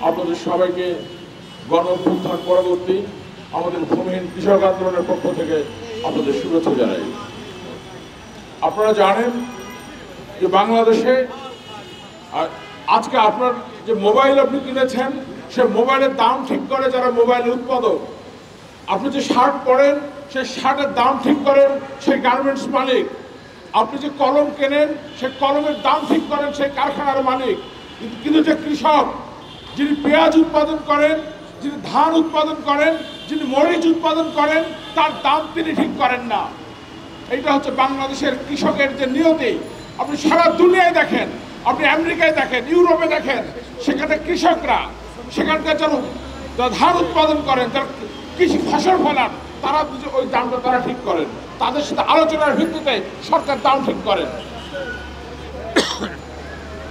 আপনাদের সবাইকে গণ অভ্যুত্থান পরবর্তী আমাদের ভূমিহীন কৃষক আন্দোলনের পক্ষ থেকে আপনাদের শুভেচ্ছা জানাই। আপনারা জানেন যে বাংলাদেশে আজকে আপনার যে মোবাইল আপনি কিনেছেন সে মোবাইলের দাম ঠিক করে যারা মোবাইলের উৎপাদক। আপনি যে শার্ট পরেন সেই শার্টের দাম ঠিক করেন সেই গার্মেন্টস মালিক। আপনি যে কলম কেনেন সেই কলমের দাম ঠিক করেন সেই কারখানার মালিক। কিন্তু যে কৃষক যিনি পেঁয়াজ উৎপাদন করেন, যিনি ধান উৎপাদন করেন, যিনি মরিচ উৎপাদন করেন, তার দাম তিনি ঠিক করেন না। এইটা হচ্ছে বাংলাদেশের কৃষকের যে নিয়তি। আপনি সারা দুনিয়ায় দেখেন, আপনি আমেরিকায় দেখেন, ইউরোপে দেখেন, সেখানে কৃষকরা সেখানকার যারা ধান উৎপাদন করেন, যারা কৃষি ফসল ফলান, তারা ওই দামটা তারা ঠিক করেন। তাদের সাথে আলোচনার ভিত্তিতে সরকার দাম ঠিক করেন।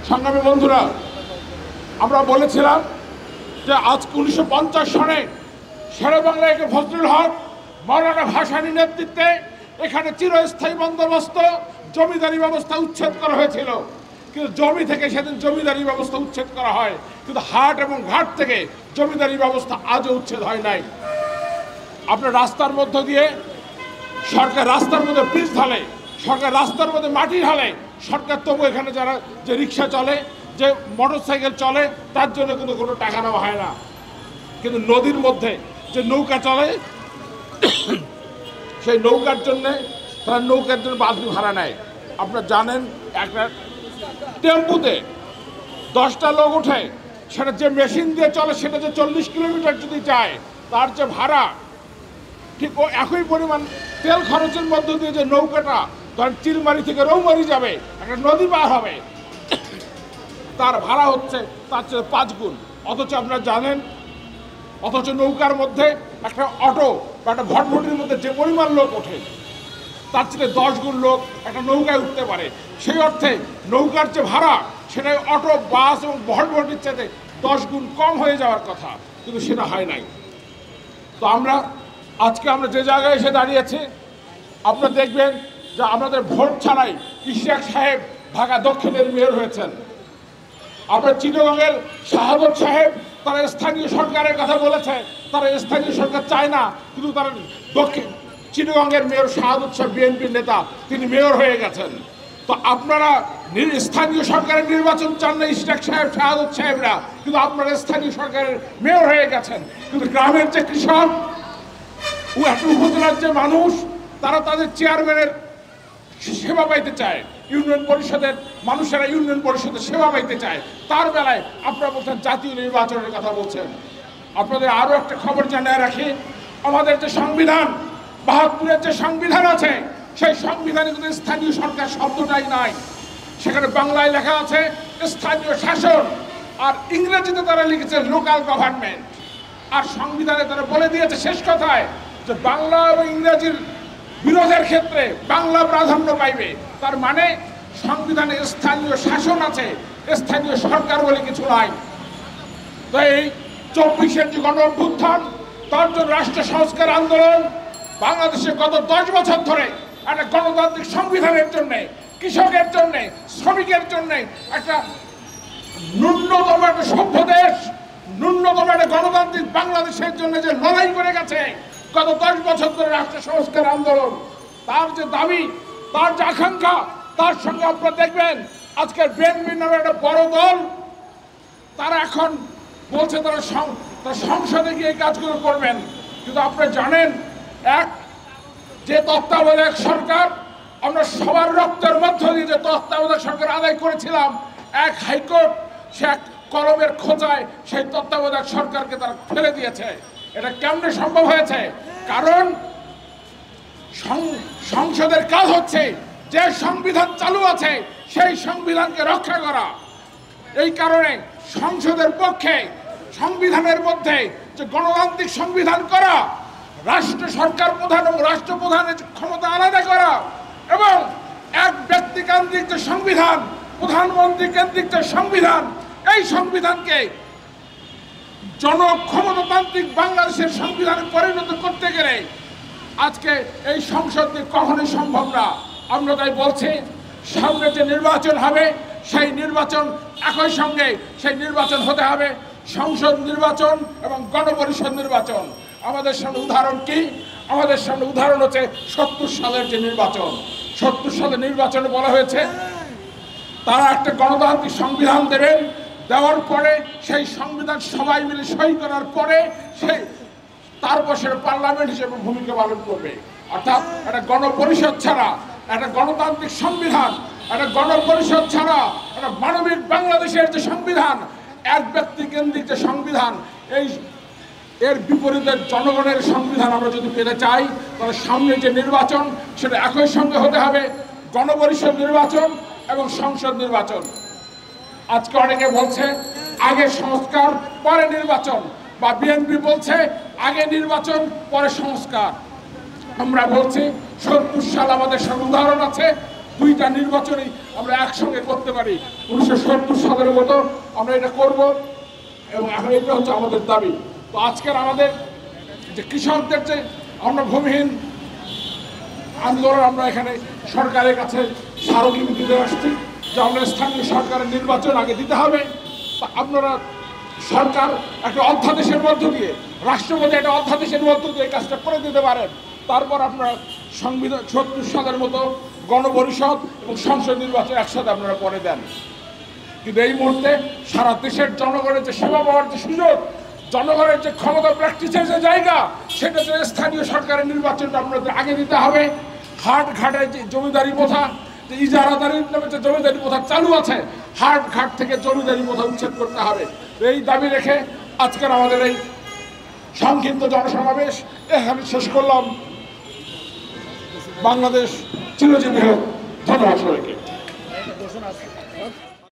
সংগ্রামী বন্ধুরা, আমরা বলেছিলাম যে আজ 1950 সনে শেরেবাংলা একে ফজলুল হক, মাওলানা ভাসানীর নেতৃত্বে এখানে চিরস্থায়ী বন্দোবস্ত জমিদারি ব্যবস্থা উচ্ছেদ করা হয়েছিল। কিন্তু জমি থেকে সেদিন জমিদারি ব্যবস্থা উচ্ছেদ করা হয়, কিন্তু হাট এবং ঘাট থেকে জমিদারি ব্যবস্থা আজও উচ্ছেদ হয় নাই। আপনার রাস্তার মধ্য দিয়ে সরকার রাস্তার মধ্যে পিচ ঢালে, সরকার রাস্তার মধ্যে মাটি ঢালে, সরকার তবু এখানে যারা যে রিক্সা চলে, যে মোটর সাইকেল চলে, তার জন্য কিন্তু কোনো টাকা নেওয়া হয় না। কিন্তু নদীর মধ্যে যে নৌকা চলে সেই নৌকার জন্যে তারা নৌকার জন্য বালতি ভাড়া নেয়। আপনারা জানেন একটা টেম্পুতে 10টা লোক ওঠে, সেটা যে মেশিন দিয়ে চলে সেটা যে 40 কিলোমিটার যদি যায় তার যে ভাড়া, ঠিক ও একই পরিমাণ তেল খরচের মধ্য দিয়ে যে নৌকাটা ধরেন চিলমারি থেকে রৌমারি যাবে, একটা নদী পার হবে, তার ভাড়া হচ্ছে তার চেয়ে 5 গুণ। অথচ আপনারা জানেন, অথচ নৌকার মধ্যে একটা অটো বা একটা ভটভটির মধ্যে যে পরিমাণ লোক ওঠে তার চেয়ে 10 গুণ লোক একটা নৌকায় উঠতে পারে। সেই অর্থে নৌকার যে ভাড়া সেটা অটো, বাস এবং ভটভটির চাইতে 10 গুণ কম হয়ে যাওয়ার কথা, কিন্তু সেটা হয় নাই। তো আজকে আমরা যে জায়গায় এসে দাঁড়িয়েছি, আপনারা দেখবেন যে আমাদের ভোট ছাড়াই ইশরাক সাহেব ঢাকা দক্ষিণের মেয়র হয়েছেন। আপনার চিটাগংয়ের শাহাদত সাহেব তারা স্থানীয় সরকারের কথা বলেছে, তারা স্থানীয় সরকার চায় না, কিন্তু তারা চিটাগংয়ের মেয়র শাহাদত সাহেব বিএনপির নেতা, তিনি মেয়র হয়ে গেছেন। তো আপনারা স্থানীয় সরকারের নির্বাচন চান না ইশরাক সাহেব, শাহাদত সাহেবরা, কিন্তু আপনারা স্থানীয় সরকারের মেয়র হয়ে গেছেন। কিন্তু গ্রামের যে কৃষক, উপজেলার যে মানুষ, তারা তাদের চেয়ারম্যানের সেবা পাইতে চায়, ইউনিয়ন পরিষদের মানুষেরা ইউনিয়ন পরিষদের সেবা পাইতে চায়। তার বেলায় আপনারা বলছেন জাতীয় নির্বাচনের কথা বলছেন। আপনাদের আরও একটা খবর জানিয়ে রাখি, আমাদের যে সংবিধান 72-এর যে সংবিধান আছে, সেই সংবিধানে কিন্তু স্থানীয় সরকার শব্দটাই নাই। সেখানে বাংলায় লেখা আছে স্থানীয় শাসন, আর ইংরেজিতে তারা লিখেছে লোকাল গভর্নমেন্ট। আর সংবিধানে তারা বলে দিয়েছে শেষ কথায় যে বাংলা এবং ইংরেজির বিরোধের ক্ষেত্রে বাংলা প্রাধান্য পাইবে। তার মানে সংবিধানে স্থানীয় শাসন আছে, স্থানীয় সরকার বলে কিছু নাই। তো এই 24-এর যে গণ অভ্যুত্থান, তার জন্য রাষ্ট্র সংস্কার আন্দোলন বাংলাদেশে গত 10 বছর ধরে একটা গণতান্ত্রিক সংবিধানের জন্যে, কৃষকের জন্যে, শ্রমিকের জন্যে একটা ন্যূনতম একটা সভ্য দেশ, ন্যূনতম একটা গণতান্ত্রিক বাংলাদেশের জন্য যে লড়াই করে গেছে গত 10 বছর ধরে রাষ্ট্র সংস্কার আন্দোলন, তার যে দাবি, তার যে আকাঙ্ক্ষা, তার সঙ্গে আপনারা দেখবেন আজকের বিএনপি নামে একটা বড় দল, তারা এখন বলছে তারা সংসদে গিয়ে এই কাজগুলো করবেন। কিন্তু আপনারা জানেন, যে তত্ত্বাবধায়ক সরকার, আমরা সবার রক্তের মধ্য দিয়ে যে তত্ত্বাবধায়ক সরকার আদায় করেছিলাম, এক হাইকোর্ট সে এক কলমের খোঁচায় সেই তত্ত্বাবধায়ক সরকারকে তারা ফেলে দিয়েছে। এটা কেমনে সম্ভব হয়েছে? কারণ সংসদের কাজ হচ্ছে যে সংবিধান চালু আছে সেই সংবিধানকে রক্ষা করা। এই কারণে সংসদের পক্ষে সংবিধানের মধ্যে যে গণতান্ত্রিক সংবিধান করা, রাষ্ট্র সরকার প্রধান এবং রাষ্ট্রপ্রধানের ক্ষমতা আলাদা করা, এবং এক ব্যক্তিকেন্দ্রিক যে সংবিধান, প্রধানমন্ত্রী কেন্দ্রিক যে সংবিধান, এই সংবিধানকে জনক্ষমতাতান্ত্রিক বাংলাদেশের সংবিধানে পরিণত করতে গেলে আজকে এই সংসদ দিয়ে কখনোই সম্ভব না। আমরা তাই বলছি, সামনে যে নির্বাচন হবে সেই নির্বাচন একই সঙ্গে সেই নির্বাচন হতে হবে সংসদ নির্বাচন এবং গণপরিষদ নির্বাচন। আমাদের সামনে উদাহরণ কি? আমাদের সামনে উদাহরণ হচ্ছে ৭০ সালের যে নির্বাচন। ৭০ সালের নির্বাচনে বলা হয়েছে তারা একটা গণতান্ত্রিক সংবিধান দেবেন, দেওয়ার পরে সেই সংবিধান সবাই মিলে সই করার পরে সেই তারপর সেটা পার্লামেন্ট হিসেবে ভূমিকা পালন করবে। অর্থাৎ একটা গণপরিষদ ছাড়া, একটা গণতান্ত্রিক সংবিধান, একটা গণপরিষদ ছাড়া একটা মানবিক বাংলাদেশের যে সংবিধান, এক ব্যক্তি কেন্দ্রিক যে সংবিধান, এর বিপরীতে জনগণের সংবিধান আমরা যদি পেতে চাই, তাহলে সামনে যে নির্বাচন সেটা একই সঙ্গে হতে হবে গণপরিষদ নির্বাচন এবং সংসদ নির্বাচন। আজকে অনেকে বলছে আগে সংস্কার পরে নির্বাচন, বা বিএনপি বলছে আগে নির্বাচন পরে সংস্কার। আমরা বলছি ৭০ সাল আমাদের সামনে উদাহরণ আছে, দুইটা নির্বাচনই আমরা একসঙ্গে করতে পারি। ১৯৭০ সালের মতো আমরা এটা করব এবং এখন এটা হচ্ছে আমাদের দাবি। তো আজকের আমাদের যে কৃষকদের যে আমরা ভূমিহীন আন্দোলন, আমরা এখানে সরকারের কাছে স্মারকলিপি দিতে আসছি যে আমরা স্থানীয় সরকারের নির্বাচন আগে দিতে হবে। আপনারা সরকার একটা অধ্যাদেশের মধ্য দিয়ে, রাষ্ট্রপতি একটা অধ্যাদেশের মধ্য দিয়ে এই কাজটা করে দিতে পারেন। তারপর আপনারা সংবিধান ৭০ সালের মতো গণপরিষদ এবং সংসদ নির্বাচন একসাথে আপনারা করে দেন। কিন্তু এই মুহূর্তে সারা দেশের জনগণের যে সেবা পাওয়ার যে সুযোগ, জনগণের যে ক্ষমতা প্র্যাকটিসের যে জায়গা, সেটা যে স্থানীয় সরকারের নির্বাচনটা আপনাদের আগে দিতে হবে। হাট ঘাটে যে জমিদারি প্রথা, যে ইজারাদারির নামে যে জমিদারি প্রথা চালু আছে, হাট ঘাট থেকে জমিদারি প্রথা উচ্ছেদ করতে হবে। এই দাবি রেখে আজকের আমাদের এই সংক্ষিপ্ত জনসমাবেশ এখানে শেষ করলাম। বাংলাদেশ চিরজীবী হোক। ধন্যবাদ সবাইকে।